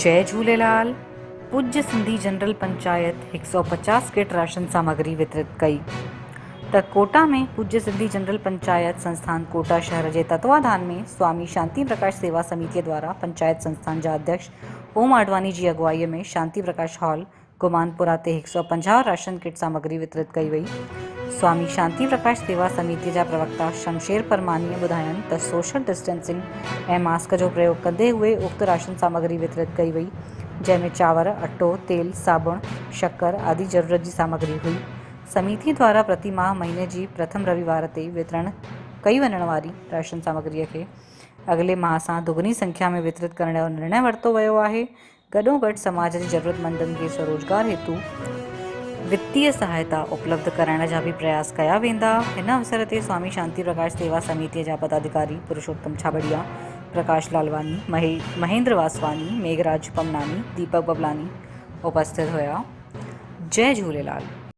जय झूलेलाल। पूज्य Sindhi general panchayat 150 kit ration सामग्री वितरित कई। त कोटा में पूज्य सिंधी जनरल पंचायत संस्थान कोटा शहर के तत्वाधान में स्वामी शांति प्रकाश सेवा समिति द्वारा पंचायत संस्थान जा अध्यक्ष ओम आडवाणी जी अगुवाई में शांति प्रकाश हॉल गुमानपुरा ते 150 राशन किट सामग्री वितरित कई वई। स्वामी शांति प्रकाश सेवा समिति जा प्रवक्ता शमशेर परमानीअ ॿुधायनि त सोशल डिस्टेंसिंग ऐं मास्क जो प्रयोग कंदे हुए उक्त राशन सामग्री वितरित कई वई, जंहिंमें चांवर, अटो, तेल, साबुण, शक्कर आदि ज़रूरत जी सामग्री हुई। समिति द्वारा प्रति माह महीने जी प्रथम रविवार ते वितरण कई वञण वारी राशन सामग्रीअ खे अगले माह सां दुगनी संख्या में वितरित करण जो निर्णय वरितो वियो आहे। गॾोगॾु समाज जी ज़रूरतमंदनि खे स्वरोजगार हेतु वित्तीय सहायता उपलब्ध कराइण जा भी प्रयास कया वेंदा। हिन अवसर ते स्वामी शांति प्रकाश सेवा समिति जा पदाधिकारी पुरुषोत्तम छाबड़िया, प्रकाश लालवानी, महेंद्र वासवानी, मेघराज पमनानी, दीपक बबलानी उपस्थित हुआ। जय झूलेलाल।